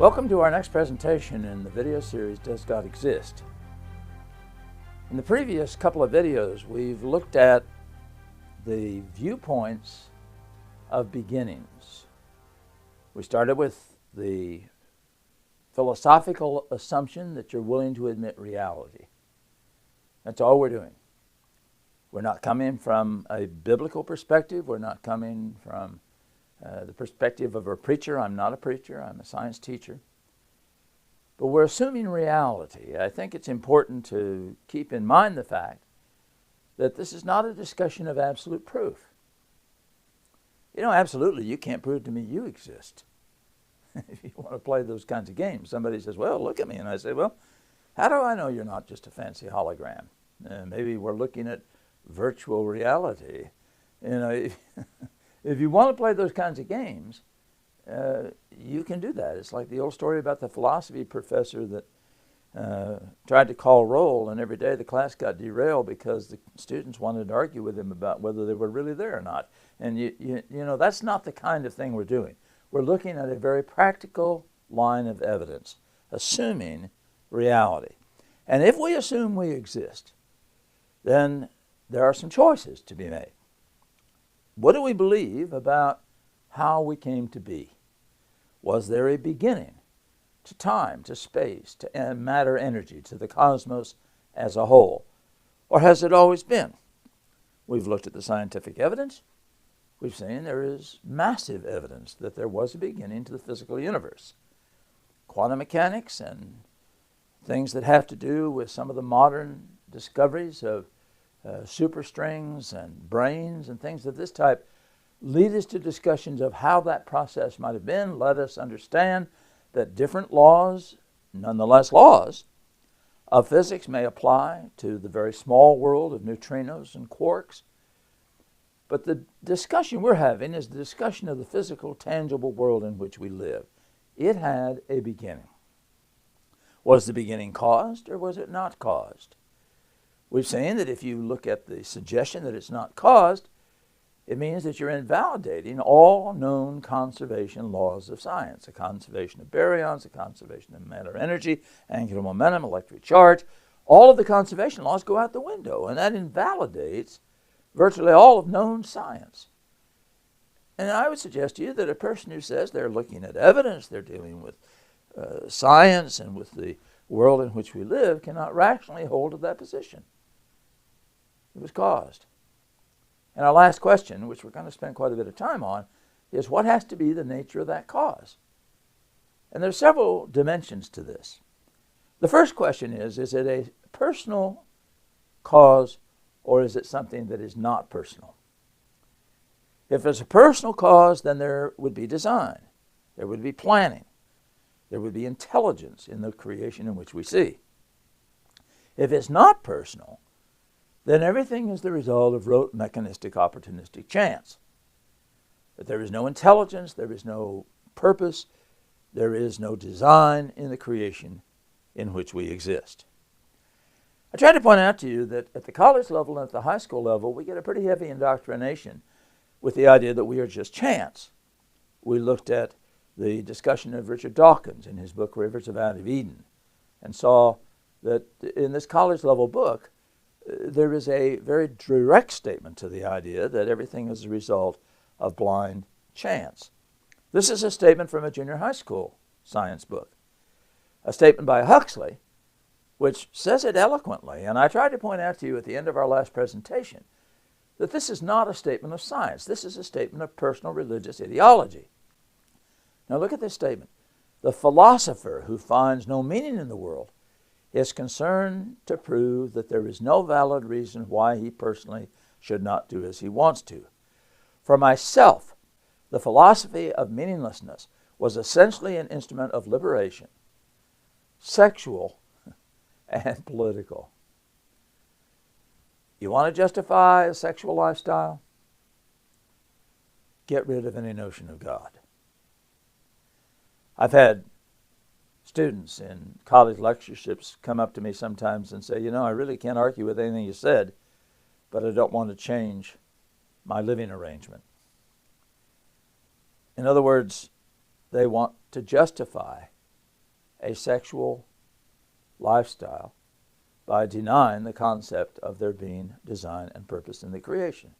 Welcome to our next presentation in the video series, Does God Exist? In the previous couple of videos, we've looked at the viewpoints of beginnings. We started with the philosophical assumption that you're willing to admit reality. That's all we're doing. We're not coming from a biblical perspective. We're not coming from the perspective of a preacher. I'm not a preacher. I'm a science teacher. But we're assuming reality. I think it's important to keep in mind the fact that this is not a discussion of absolute proof. You know, absolutely, you can't prove to me you exist. If you want to play those kinds of games, somebody says, well, look at me. And I say, well, how do I know you're not just a fancy hologram? Maybe we're looking at virtual reality. You know, if you want to play those kinds of games, you can do that. It's like the old story about the philosophy professor that tried to call roll, and every day the class got derailed because the students wanted to argue with him about whether they were really there or not. And you know, that's not the kind of thing we're doing. We're looking at a very practical line of evidence, assuming reality. And if we assume we exist, then there are some choices to be made. What do we believe about how we came to be? Was there a beginning to time, to space, to matter, energy, to the cosmos as a whole? Or has it always been? We've looked at the scientific evidence. We've seen there is massive evidence that there was a beginning to the physical universe. Quantum mechanics and things that have to do with some of the modern discoveries of superstrings and brains and things of this type lead us to discussions of how that process might have been, let us understand that different laws, nonetheless laws, of physics may apply to the very small world of neutrinos and quarks. But the discussion we're having is the discussion of the physical, tangible world in which we live. It had a beginning. Was the beginning caused or was it not caused? We've seen that if you look at the suggestion that it's not caused, it means that you're invalidating all known conservation laws of science, the conservation of baryons, the conservation of matter energy, angular momentum, electric charge. All of the conservation laws go out the window, and that invalidates virtually all of known science. And I would suggest to you that a person who says they're looking at evidence, they're dealing with science and with the world in which we live, cannot rationally hold to that position. It was caused. And our last question, which we're going to spend quite a bit of time on, is what has to be the nature of that cause? And there's several dimensions to this. The first question is it a personal cause or is it something that is not personal? If it's a personal cause, then there would be design, there would be planning, there would be intelligence in the creation in which we see. If it's not personal, then everything is the result of rote, mechanistic, opportunistic chance. That there is no intelligence, there is no purpose, there is no design in the creation in which we exist. I tried to point out to you that at the college level and at the high school level, we get a pretty heavy indoctrination with the idea that we are just chance. We looked at the discussion of Richard Dawkins in his book, Rivers of Out of Eden, and saw that in this college level book, there is a very direct statement to the idea that everything is a result of blind chance. This is a statement from a junior high school science book, a statement by Huxley, which says it eloquently. And I tried to point out to you at the end of our last presentation that this is not a statement of science. This is a statement of personal religious ideology. Now look at this statement. The philosopher who finds no meaning in the world is concerned to prove that there is no valid reason why he personally should not do as he wants to. For myself, the philosophy of meaninglessness was essentially an instrument of liberation, sexual and political. You want to justify a sexual lifestyle? Get rid of any notion of God. I've had students in college lectureships come up to me sometimes and say, you know, I really can't argue with anything you said, but I don't want to change my living arrangement. In other words, they want to justify a sexual lifestyle by denying the concept of there being design and purpose in the creation.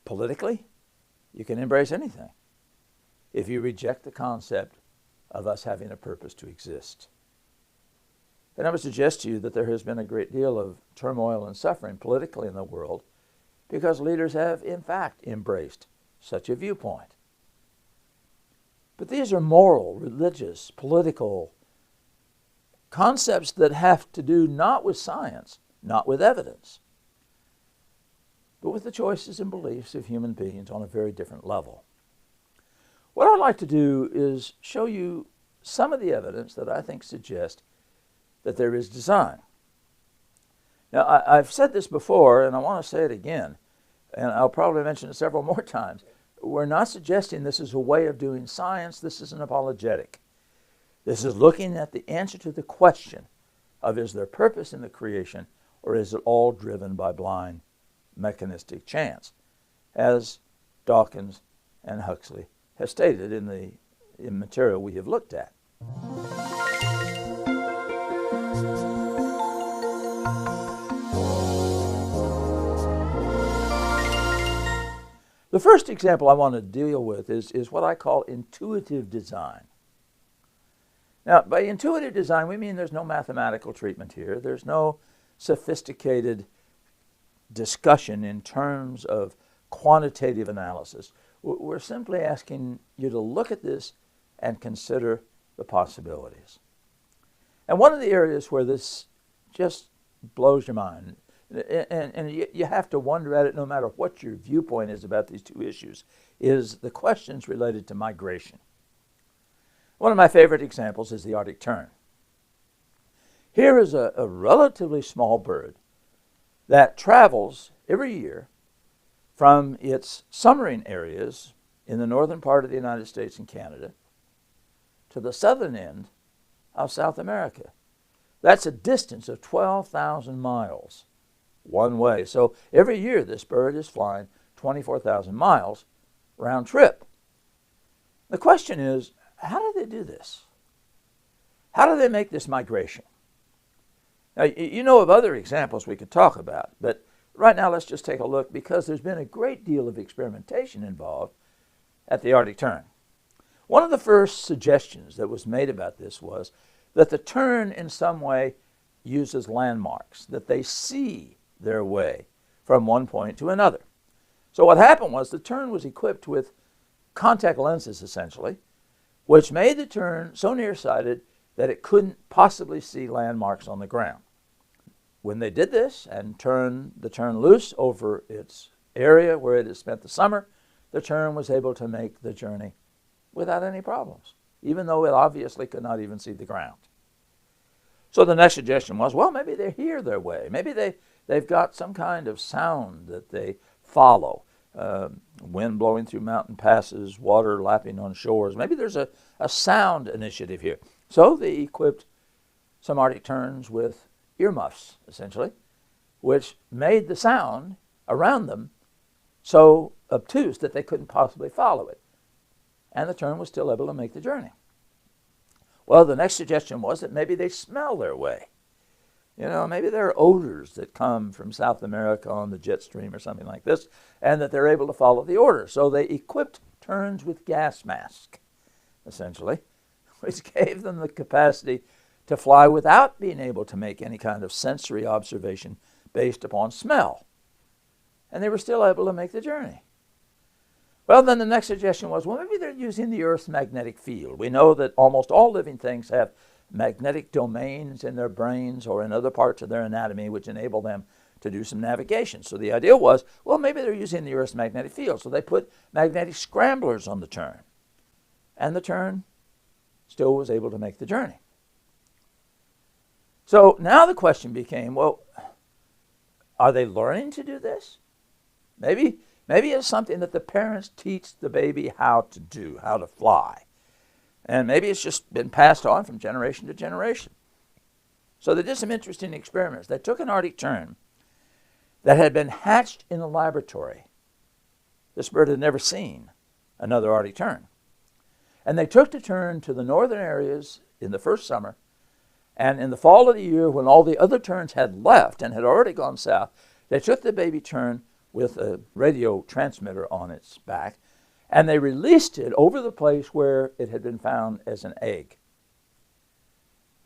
Politically, you can embrace anything if you reject the concept of us having a purpose to exist. And I would suggest to you that there has been a great deal of turmoil and suffering politically in the world because leaders have, in fact, embraced such a viewpoint. But these are moral, religious, political concepts that have to do not with science, not with evidence, but with the choices and beliefs of human beings on a very different level. What I'd like to do is show you some of the evidence that I think suggests that there is design. Now, I've said this before, and I want to say it again, and I'll probably mention it several more times. We're not suggesting this is a way of doing science. This is an apologetic. This is looking at the answer to the question of is there purpose in the creation, or is it all driven by blind mechanistic chance, as Dawkins and Huxley have stated in the material we have looked at. The first example I want to deal with is what I call intuitive design. Now, by intuitive design, we mean there's no mathematical treatment here. There's no sophisticated discussion in terms of quantitative analysis. We're simply asking you to look at this and consider the possibilities. And one of the areas where this just blows your mind, and you have to wonder at it no matter what your viewpoint is about these two issues, is the questions related to migration. One of my favorite examples is the Arctic tern. Here is a relatively small bird that travels every year from its summering areas in the northern part of the United States and Canada to the southern end of South America. That's a distance of 12,000 miles one way. So every year this bird is flying 24,000 miles round trip. The question is, how do they do this? How do they make this migration? Now, you know of other examples we could talk about, but right now let's just take a look because there's been a great deal of experimentation involved at the Arctic tern. One of the first suggestions that was made about this was that the tern in some way uses landmarks, that they see their way from one point to another. So what happened was the tern was equipped with contact lenses, essentially, which made the tern so nearsighted that it couldn't possibly see landmarks on the ground. When they did this and turned the tern loose over its area where it had spent the summer, the tern was able to make the journey without any problems, even though it obviously could not even see the ground. So the next suggestion was, well, maybe they hear their way. Maybe they've got some kind of sound that they follow. Wind blowing through mountain passes, water lapping on shores. Maybe there's a sound initiative here. So they equipped some Arctic terns with earmuffs, essentially, which made the sound around them so obtuse that they couldn't possibly follow it. And the tern was still able to make the journey. Well, the next suggestion was that maybe they smell their way. You know, maybe there are odors that come from South America on the jet stream or something like this, and that they're able to follow the order. So they equipped terns with gas masks, essentially, which gave them the capacity to fly without being able to make any kind of sensory observation based upon smell. And they were still able to make the journey. Well, then the next suggestion was, well, maybe they're using the Earth's magnetic field. We know that almost all living things have magnetic domains in their brains or in other parts of their anatomy which enable them to do some navigation. So the idea was, well, maybe they're using the Earth's magnetic field. So they put magnetic scramblers on the tern. And the tern still was able to make the journey. So now the question became, well, are they learning to do this? Maybe it's something that the parents teach the baby how to do, how to fly. And maybe it's just been passed on from generation to generation. So they did some interesting experiments. They took an Arctic tern that had been hatched in a laboratory. This bird had never seen another Arctic tern. And they took the tern to the northern areas in the first summer. And in the fall of the year, when all the other terns had left and had already gone south, they took the baby tern with a radio transmitter on its back, and they released it over the place where it had been found as an egg.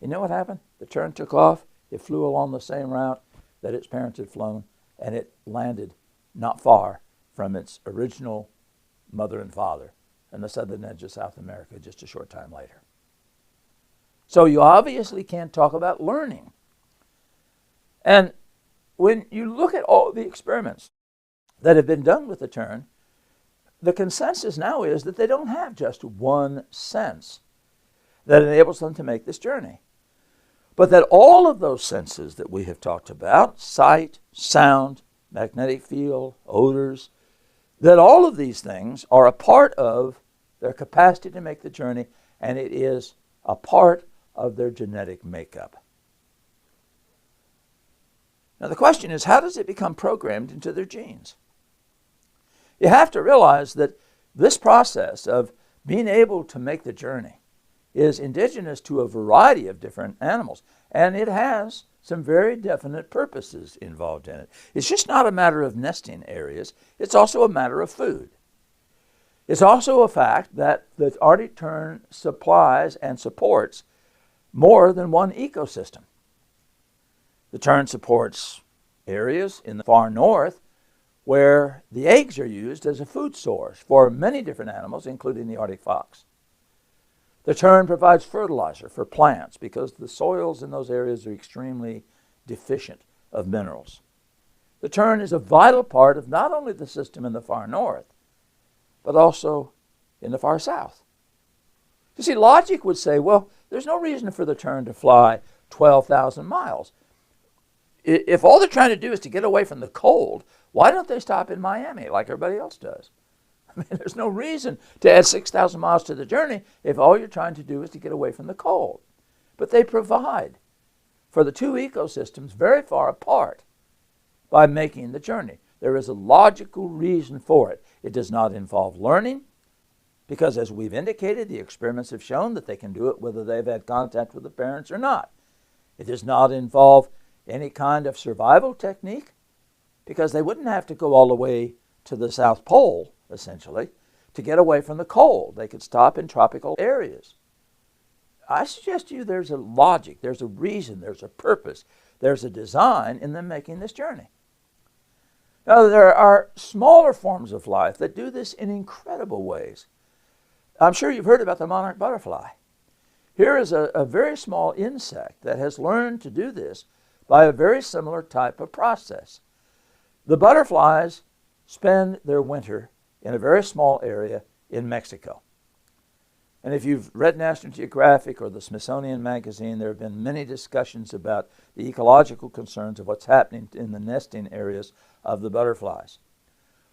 You know what happened? The tern took off. It flew along the same route that its parents had flown, and it landed not far from its original mother and father on the southern edge of South America just a short time later. So you obviously can't talk about learning. And when you look at all the experiments that have been done with the tern, the consensus now is that they don't have just one sense that enables them to make this journey, but that all of those senses that we have talked about, sight, sound, magnetic field, odors, that all of these things are a part of their capacity to make the journey, and it is a part of their genetic makeup. Now the question is, how does it become programmed into their genes? You have to realize that this process of being able to make the journey is indigenous to a variety of different animals, and it has some very definite purposes involved in it. It's just not a matter of nesting areas, it's also a matter of food. It's also a fact that the Arctic tern supplies and supports more than one ecosystem. The tern supports areas in the far north where the eggs are used as a food source for many different animals, including the Arctic fox. The tern provides fertilizer for plants because the soils in those areas are extremely deficient of minerals. The tern is a vital part of not only the system in the far north, but also in the far south. You see, logic would say, well, there's no reason for the tern to fly 12,000 miles. If all they're trying to do is to get away from the cold, why don't they stop in Miami like everybody else does? I mean, there's no reason to add 6,000 miles to the journey if all you're trying to do is to get away from the cold. But they provide for the two ecosystems very far apart by making the journey. There is a logical reason for it. It does not involve learning, because as we've indicated, the experiments have shown that they can do it whether they've had contact with the parents or not. It does not involve any kind of survival technique, because they wouldn't have to go all the way to the South Pole, essentially, to get away from the cold. They could stop in tropical areas. I suggest to you there's a logic, there's a reason, there's a purpose, there's a design in them making this journey. Now, there are smaller forms of life that do this in incredible ways. I'm sure you've heard about the monarch butterfly. Here is a very small insect that has learned to do this by a very similar type of process. The butterflies spend their winter in a very small area in Mexico. And if you've read National Geographic or the Smithsonian Magazine, there have been many discussions about the ecological concerns of what's happening in the nesting areas of the butterflies.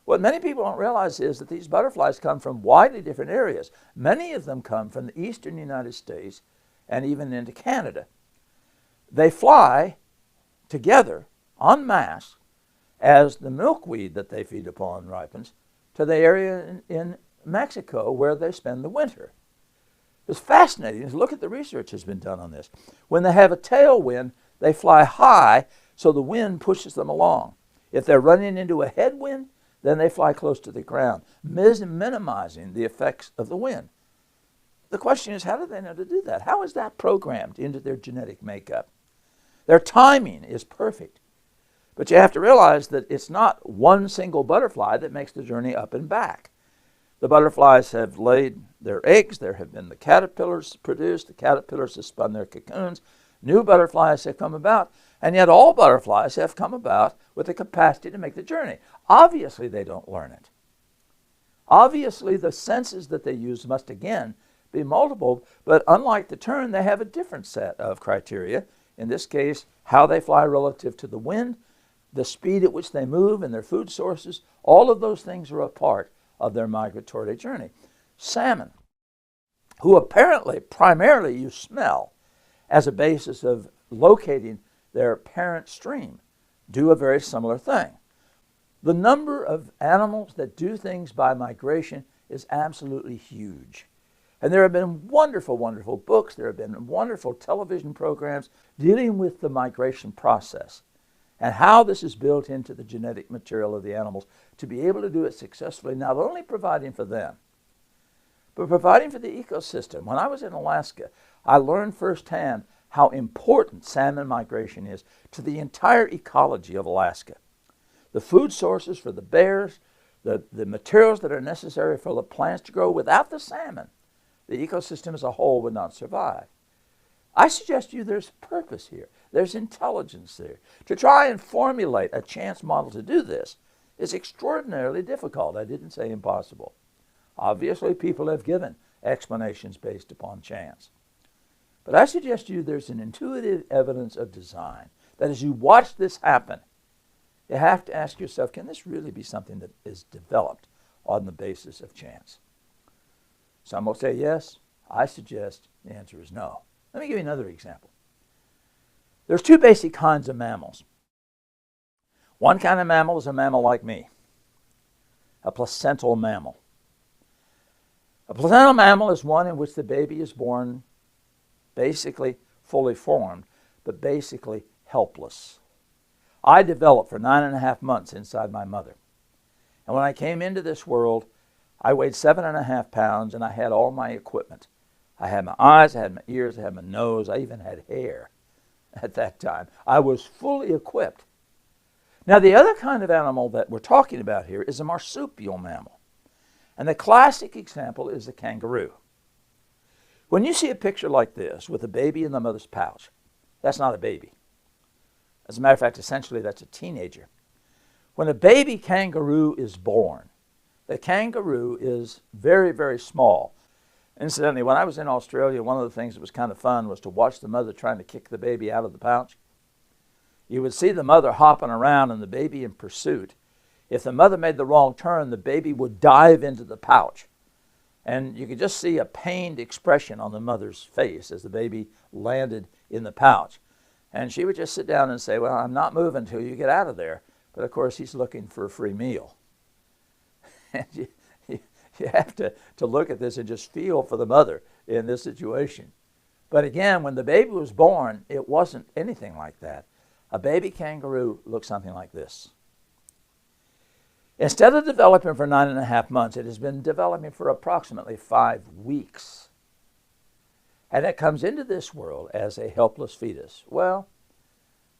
What many people don't realize is that these butterflies come from widely different areas. Many of them come from the eastern United States and even into Canada. They fly together en masse as the milkweed that they feed upon ripens to the area in Mexico where they spend the winter. It's fascinating. Look at the research that's been done on this. When they have a tailwind, they fly high so the wind pushes them along. If they're running into a headwind, then they fly close to the ground, minimizing the effects of the wind. The question is, how do they know to do that? How is that programmed into their genetic makeup? Their timing is perfect. But you have to realize that it's not one single butterfly that makes the journey up and back. The butterflies have laid their eggs. There have been the caterpillars produced. The caterpillars have spun their cocoons. New butterflies have come about. And yet all butterflies have come about with the capacity to make the journey. Obviously, they don't learn it. Obviously, the senses that they use must again be multiple. But unlike the tern, they have a different set of criteria. In this case, how they fly relative to the wind, the speed at which they move, and their food sources. All of those things are a part of their migratory journey. Salmon, who apparently primarily use smell as a basis of locating their parent stream, do a very similar thing. The number of animals that do things by migration is absolutely huge. And there have been wonderful, wonderful books. There have been wonderful television programs dealing with the migration process and how this is built into the genetic material of the animals to be able to do it successfully, not only providing for them, but providing for the ecosystem. When I was in Alaska, I learned firsthand how important salmon migration is to the entire ecology of Alaska. The food sources for the bears, the materials that are necessary for the plants to grow. Without the salmon, the ecosystem as a whole would not survive. I suggest to you there's purpose here. There's intelligence there. To try and formulate a chance model to do this is extraordinarily difficult. I didn't say impossible. Obviously, people have given explanations based upon chance. But I suggest to you there's an intuitive evidence of design, that as you watch this happen, you have to ask yourself, can this really be something that is developed on the basis of chance? Some will say yes. I suggest the answer is no. Let me give you another example. There's two basic kinds of mammals. One kind of mammal is a mammal like me, a placental mammal. A placental mammal is one in which the baby is born basically fully formed, but basically helpless. I developed for 9.5 months inside my mother. And when I came into this world, I weighed 7.5 pounds and I had all my equipment. I had my eyes, I had my ears, I had my nose, I even had hair at that time. I was fully equipped. Now, the other kind of animal that we're talking about here is a marsupial mammal. And the classic example is the kangaroo. When you see a picture like this with a baby in the mother's pouch, that's not a baby. As a matter of fact, essentially that's a teenager. When a baby kangaroo is born, the kangaroo is very, very small. Incidentally, when I was in Australia, one of the things that was kind of fun was to watch the mother trying to kick the baby out of the pouch. You would see the mother hopping around and the baby in pursuit. If the mother made the wrong turn, the baby would dive into the pouch. And you could just see a pained expression on the mother's face as the baby landed in the pouch. And she would just sit down and say, well, I'm not moving until you get out of there. But of course, he's looking for a free meal. And you have to look at this and just feel for the mother in this situation. But again, when the baby was born, it wasn't anything like that. A baby kangaroo looked something like this. Instead of developing for 9.5 months, it has been developing for approximately 5 weeks. And it comes into this world as a helpless fetus. Well,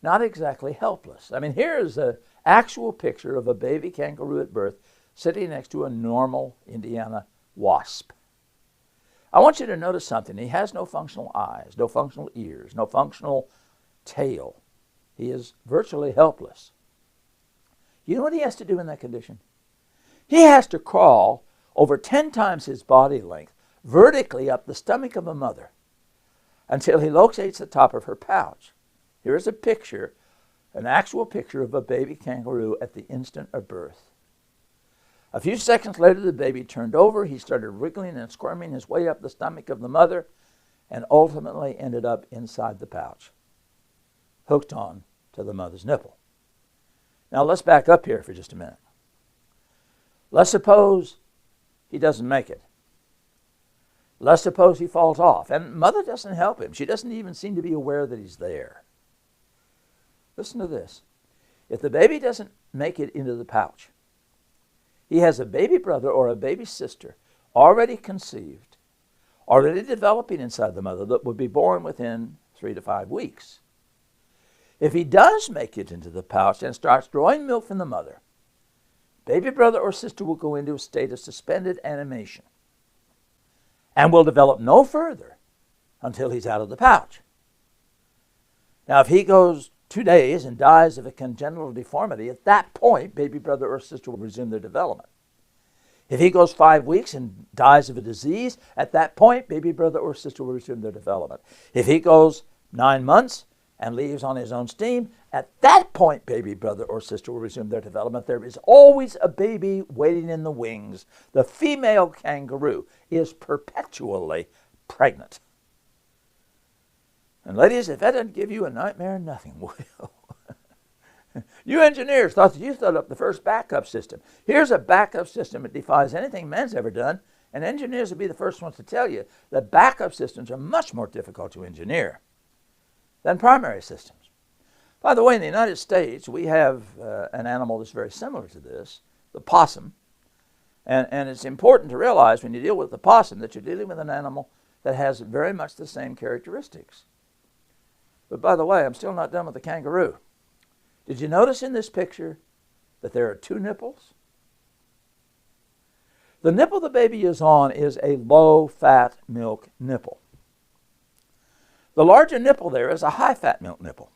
not exactly helpless. I mean, here is an actual picture of a baby kangaroo at birth sitting next to a normal Indiana wasp. I want you to notice something. He has no functional eyes, no functional ears, no functional tail. He is virtually helpless. You know what he has to do in that condition? He has to crawl over 10 times his body length vertically up the stomach of a mother until he locates the top of her pouch. Here is a picture, an actual picture of a baby kangaroo at the instant of birth. A few seconds later, the baby turned over. He started wriggling and squirming his way up the stomach of the mother and ultimately ended up inside the pouch, hooked on to the mother's nipple. Now let's back up here for just a minute. Let's suppose he doesn't make it. Let's suppose he falls off, and mother doesn't help him. She doesn't even seem to be aware that he's there. Listen to this. If the baby doesn't make it into the pouch, he has a baby brother or a baby sister already conceived, already developing inside the mother that would be born within 3 to 5 weeks. If he does make it into the pouch and starts drawing milk from the mother, baby brother or sister will go into a state of suspended animation and will develop no further until he's out of the pouch. Now, if he goes 2 days and dies of a congenital deformity, at that point, baby brother or sister will resume their development. If he goes 5 weeks and dies of a disease, at that point, baby brother or sister will resume their development. If he goes 9 months and leaves on his own steam, at that point, baby brother or sister will resume their development. There is always a baby waiting in the wings. The female kangaroo is perpetually pregnant. And ladies, if that doesn't give you a nightmare, nothing will. You engineers thought that you thought up the first backup system. Here's a backup system that defies anything man's ever done, And engineers will be the first ones to tell you that backup systems are much more difficult to engineer than primary systems. By the way, in the United States, we have an animal that's very similar to this, the possum. And it's important to realize when you deal with the possum that you're dealing with an animal that has very much the same characteristics. But by the way, I'm still not done with the kangaroo. Did you notice in this picture that there are two nipples? The nipple the baby is on is a low-fat milk nipple. The larger nipple there is a high-fat milk nipple,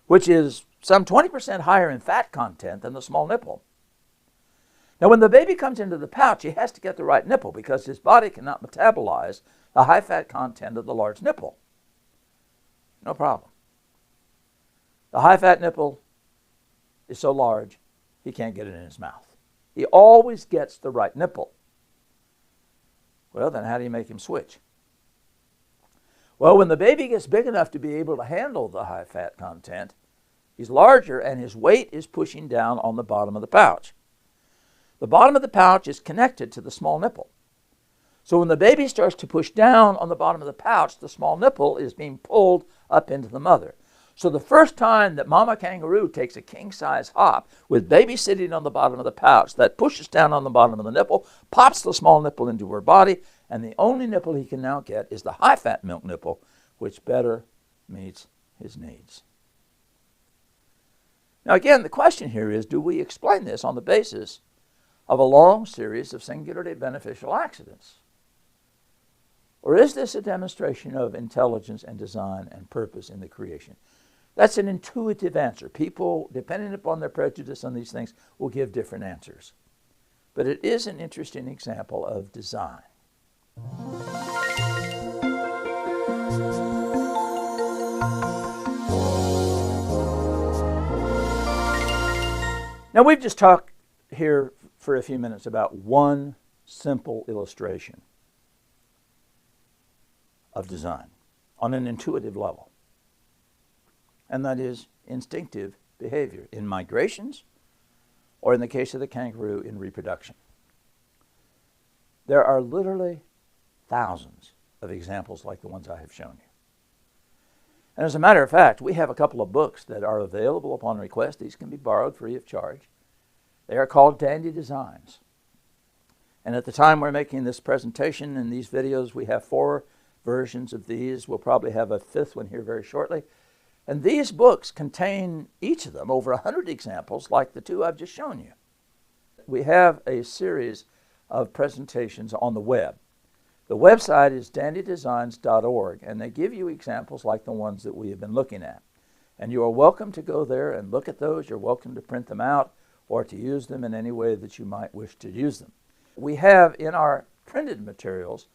which is some 20% higher in fat content than the small nipple. Now, when the baby comes into the pouch, he has to get the right nipple because his body cannot metabolize the high-fat content of the large nipple. No problem. The high-fat nipple is so large, he can't get it in his mouth. He always gets the right nipple. Well, then how do you make him switch? Well, when the baby gets big enough to be able to handle the high-fat content, he's larger and his weight is pushing down on the bottom of the pouch. The bottom of the pouch is connected to the small nipple. So when the baby starts to push down on the bottom of the pouch, the small nipple is being pulled up into the mother. So the first time that mama kangaroo takes a king-size hop with baby sitting on the bottom of the pouch, that pushes down on the bottom of the nipple, pops the small nipple into her body, and the only nipple he can now get is the high-fat milk nipple, which better meets his needs. Now again, the question here is, do we explain this on the basis of a long series of singularly beneficial accidents? Or is this a demonstration of intelligence and design and purpose in the creation? That's an intuitive answer. People, depending upon their prejudice on these things, will give different answers. But it is an interesting example of design. Now, we've just talked here for a few minutes about one simple illustration of design on an intuitive level, and that is instinctive behavior in migrations, or in the case of the kangaroo, in reproduction. There are literally thousands of examples like the ones I have shown you. And as a matter of fact, we have a couple of books that are available upon request. These can be borrowed free of charge. They are called Dandy Designs. And at the time we're making this presentation and these videos, we have 4 versions of these. We'll probably have a 5th one here very shortly. And these books contain, each of them, over 100 examples like the 2 I've just shown you. We have a series of presentations on the web. The website is dandydesigns.org, and they give you examples like the ones that we have been looking at. And you are welcome to go there and look at those. You're welcome to print them out or to use them in any way that you might wish to use them. We have in our printed materials,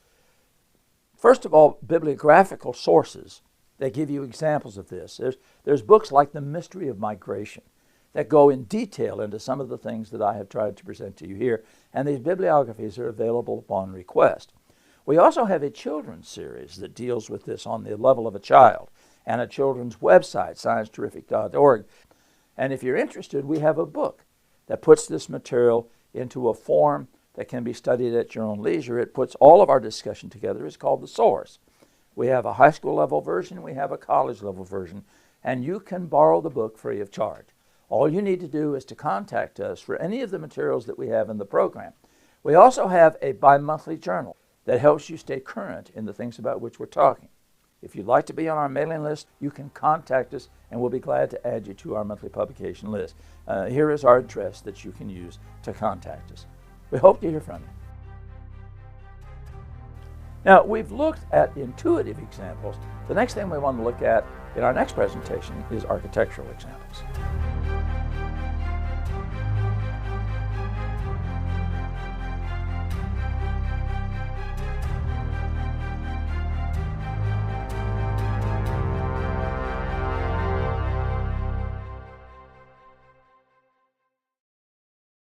first of all, bibliographical sources that give you examples of this. There's books like The Mystery of Migration that go in detail into some of the things that I have tried to present to you here, and these bibliographies are available upon request. We also have a children's series that deals with this on the level of a child, and a children's website, ScienceTerrific.org. And if you're interested, we have a book that puts this material into a form that can be studied at your own leisure. It puts all of our discussion together. It's called The Source. We have a high school level version, we have a college level version, and you can borrow the book free of charge. All you need to do is to contact us for any of the materials that we have in the program. We also have a bi-monthly journal that helps you stay current in the things about which we're talking. If you'd like to be on our mailing list, you can contact us and we'll be glad to add you to our monthly publication list. Here is our address that you can use to contact us. We hope to hear from you. Now, we've looked at intuitive examples. The next thing we want to look at in our next presentation is architectural examples.